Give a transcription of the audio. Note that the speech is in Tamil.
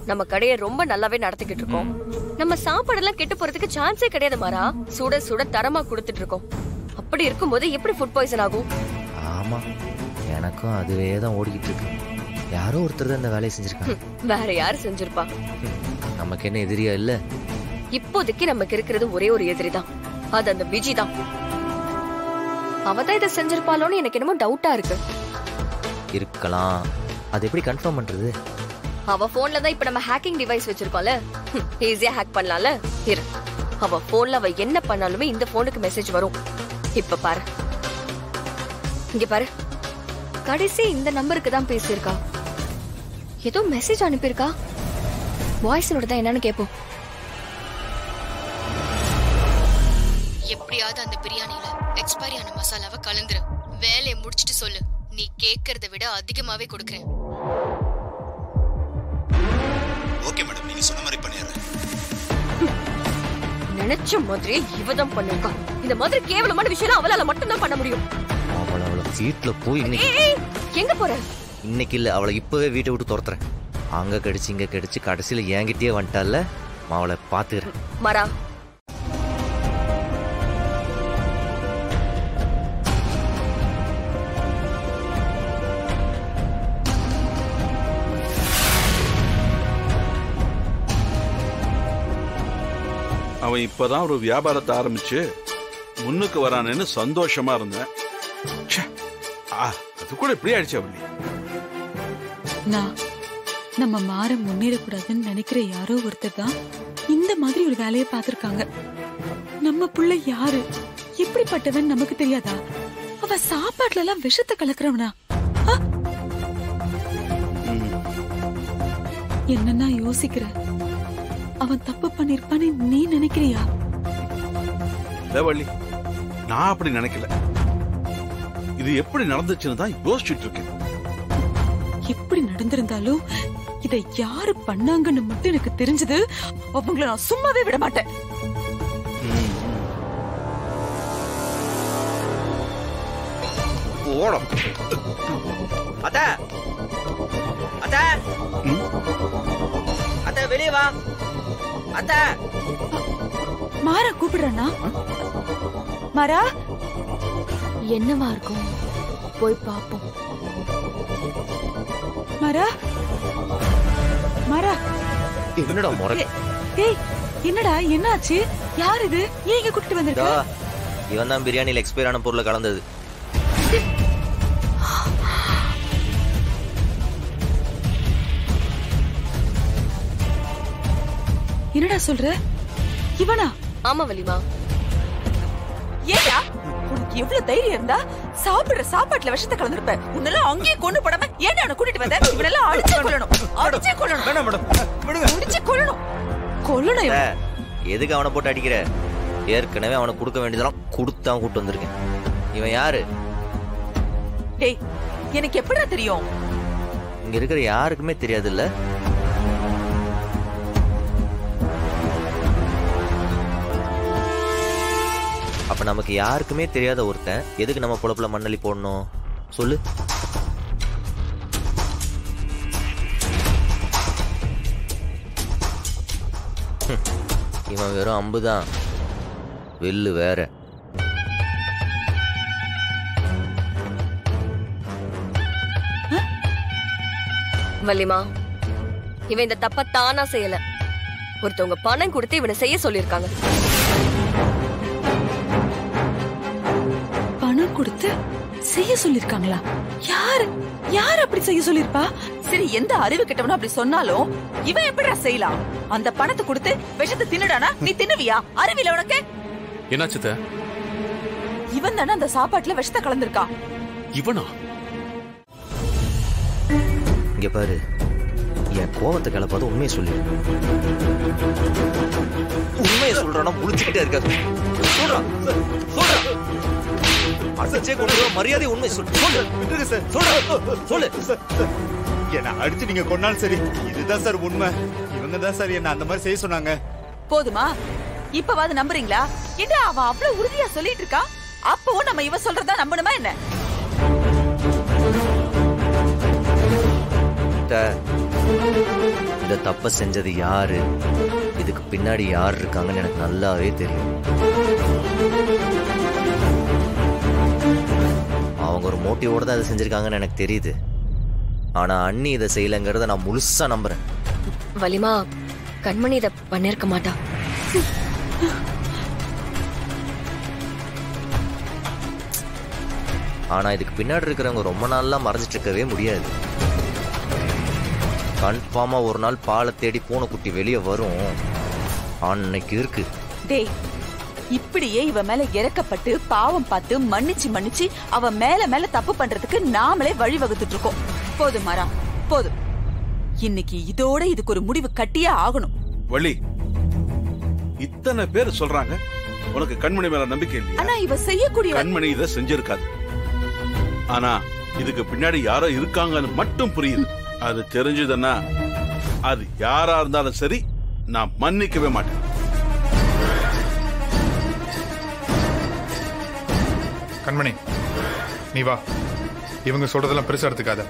நம்ம கடையை ரொம்ப நல்லாவே நடத்திக்கிட்டு இருக்கோம். நம்ம சாப்பாடெல்லாம் கெட்டு போறதுக்கு சான்ஸே கிடையாது மாறா. சுட சுட தரமா கொடுத்துட்டு இருக்கோம். அப்படி இருக்கும்போது எப்படி ஃபுட் பாய்சன் ஆகும்? ஆமா, எனக்கும் அதுவே தான் ஓடிக்கிட்டு இருக்கு. யாரோ ஒருத்தர் தான் இந்த வேலையை செஞ்சிருக்காங்க. வேற யாரு செஞ்சிருப்பா? நமக்கு என்ன எதிரியா இல்ல? இப்போதைக்கு நமக்கு இருக்கிறது ஒரே ஒரு எதிரி தான், அது அந்த விஜி தான். அவதான் இதை செஞ்சிருப்பாளோன்னு எனக்கு என்னமோ டவுட்டா இருக்கு. இருக்கலாம், அது எப்படி கன்ஃபார்ம் பண்றது? அவ போன்ல தான் இப்ப நம்ம ஹேக்கிங் டிவைஸ் வச்சிருக்கோம்ல, ஈஸியா ஹேக் பண்ணலாம்ல. இரு, அவ போன்ல அவ என்ன பண்ணாலுமே இந்த போனுக்கு மெசேஜ் வரும். இப்ப பாரு, இங்க பாரு, கடைசி இந்த நம்பருக்கு தான் பேசியிருக்கா. ஏதோ மெசேஜ் அனுப்பியிருக்கா. வாய்ஸ் நோட் தான் என்னன்னு கேப்போம். எப்படியாவது அந்த பிரியாணில எக்ஸ்பைரி ஆன மசாலாவை கலந்துரு. வேலையை முடிச்சிட்டு சொல்லு. நீ கேக்குறத விட அதிகமாவே கொடுக்கறேன். ஓகே மேடம், நீங்க சொன்ன மாதிரி பண்ணிடுறேன். நினைச்ச மாதிரியே இவதான் பண்ணிருக்கா. இந்த மாதிரி கேவலமான விஷயம் அவளால மட்டும்தான் பண்ண முடியும். அவளை வீட்டுல போய் எங்க போற? இன்னைக்கு இல்ல, அவளை இப்பவே வீட்டை விட்டு துரத்துறேன். அங்க கடிச்சு இங்க கடிச்சு கடைசியில என்கிட்டயே வந்துட்டால. அவளை பாத்துக்கிறேன். மாறா, அவன் இப்பதான் ஒரு வியாபாரத்தை ஆரம்பிச்சு முன்னுக்கு வரானேன்னு சந்தோஷமா இருந்தேன். அது கூட இப்படி ஆயிடுச்சு. அவளி நம்ம மாற முன்னேறக்கூடாதுன்னு நினைக்கிற யாரோ ஒருத்தர் தான் இந்த மாதிரி ஒரு வேலையை பார்த்திருக்காங்க. நம்ம புள்ள யாரு, எப்படிப்பட்டவன் நமக்கு தெரியாதா? அவ சாப்பாட்டுல எல்லாம் விஷத்தை கலக்குறவனா? என்னன்னா யோசிக்கிற? அவன் தப்பு பண்ணிருப்பான்னு நீ நினைக்கிறியா? தேவள்ளி, நான் அப்படி நினைக்கல. இது எப்படி நடந்துச்சுன்னு தான் யோசிச்சுட்டு இருக்கேன். எப்படி நடந்திருந்தாலும் இதை யாரு பண்ணாங்கன்னு மட்டும் எனக்கு தெரிஞ்சது, அவங்கள நான் சும்மாவே விட மாட்டேன். ஓடும். அத்த அத்த அத்த வெளியே வா. அத்த மாறா கூப்பிடுறா. மாறா, என்னவா இருக்கும்? போய் பாப்போம். மாறா, மாறா, என்னடா முறை? ஏய், என்னடா என்னாச்சு? யார் இது? ஏன் இங்க கூட்டிட்டு வந்திருக்க? இவன் தான் பிரியாணியில் எக்ஸ்பைர் ஆன பொருளை கலந்தது. என்னடா சொல்ற? இவனா? ஆமா வலிமா. ஏடா, உனக்கு எவ்வளவு தைரியம் இருந்தா சாப்பிடுற சாப்பாட்டுல விஷத்தை கலந்துருப்ப. உன்னெல்லாம் அங்கேயே கொண்டு போடாம ஏன்டா அவனை கூட்டிட்டு வந்த? இவனெல்லாம் அடிச்சு கொல்லணும், அடிச்சு கொல்லணும். வேணாம் மேடம், விடுங்க. அடிச்சு கொல்லணும், கொல்லணும். எதுக்கு அவனை போட்டு அடிக்கிற? ஏற்கனவே அவனை கொடுக்க வேண்டியதெல்லாம் கொடுத்தான் கூட்டு வந்திருக்கேன். இவன் யாரு? டேய், எனக்கு எப்படிடா தெரியும்? இங்க இருக்கிற யாருக்குமே தெரியாது இல்ல? அப்ப நமக்கு யாருக்குமே தெரியாத ஒருத்தன் எதுக்கு நம்ம பொழப்புல மண்ணள்ளி போடணும் சொல்லு? இவன் வெறும் அம்புதான், வெல்லு வேற. வள்ளிமா, இவன் இந்த தப்ப தானா செய்யல. ஒருத்தவங்க பணம் கொடுத்து இவனை செய்ய சொல்லிருக்காங்க. பணம் கொடுத்து செய்ய சொல்லிருக்காங்களா? யாரு யார் அப்படி செய்ய சொல்லிருப்பா? சரி, எந்த அறிவு கிட்டவனும் அப்படி சொன்னாலும் இவன் எப்படிடா செய்யலாம்? அந்த பணத்தை கொடுத்து விஷத்தை தின்னுடானா நீ தின்னுவியா? அறிவில உனக்கு? என்னாச்சு? இவன் தானே அந்த சாப்பாட்டுல விஷத்தை கலந்துருக்கா. இவனா? இங்க பாரு, என் கோவத்தை கிளப்பாத உண்மையை சொல்லு. உண்மையை சொல்றானா முடிச்சுக்கிட்டே இருக்காது. சொல்றான் அசச்சே கொண்டு மரியாதை உண்மை சொல்லு. சொல்லு. என்ன அடிச்சு நீங்க கொண்டாலும் சரி, இதுதான் சார் உண்மை. இவங்க தான் சார் என்ன அந்த மாதிரி செய்ய சொன்னாங்க. போதுமா? இப்பவாது நம்புறீங்களா? என்ன அவ அவ்வளவு உறுதியா சொல்லிட்டு இருக்கா? அப்பவும் நம்ம இவ சொல்றதா நம்பணுமா என்ன? இந்த தப்ப செஞ்சது யாரு, இதுக்கு பின்னாடி யார் இருக்காங்கன்னு எனக்கு நல்லாவே தெரியும். அவங்க ஒரு மோட்டிவோட தான் இதை செஞ்சிருக்காங்கன்னு எனக்கு தெரியுது. ஆனா அண்ணி இதை செய்யலங்கிறத நான் முழுசா நம்புறேன். வலிமா, கண்மணி இதை பண்ணிருக்க மாட்டா. ஆனா இதுக்கு பின்னாடி இருக்கிறவங்க ரொம்ப நாள்லாம் மறைஞ்சிட்டு இருக்கவே முடியாது. கன்ஃபார்மா ஒரு நாள் பாலை தேடி பூனைக்குட்டி வெளியே வரும். அன்னைக்கு இருக்கு. டேய், இப்படியே இவ மேல இறக்கப்பட்டு பாவம் பார்த்து மன்னிச்சு அவ மேல தப்பு பண்றதுக்கு நாமளே வழி வகுத்துட்டு இருக்கோம். போதும் மாறா, போதும். இன்னைக்கு இதோட இதுக்கு ஒரு முடிவு கட்டியே ஆகணும். வள்ளி, இத்தனை பேர் சொல்றாங்க, உனக்கு கண்மணி மேல நம்பிக்கை இல்லையா? ஆனா இவ செய்யக்கூடிய கண்மணி இதை செஞ்சிருக்காது. ஆனா இதுக்கு பின்னாடி யாரோ இருக்காங்கன்னு மட்டும் புரியுது. அது தெரிஞ்சதுன்னா அது யாரா இருந்தாலும் சரி, நான் மன்னிக்கவே மாட்டேன். கண்மணி, நீ வா. இவங்க சொல்றதெல்லாம் பெருசா எடுத்துக்காத.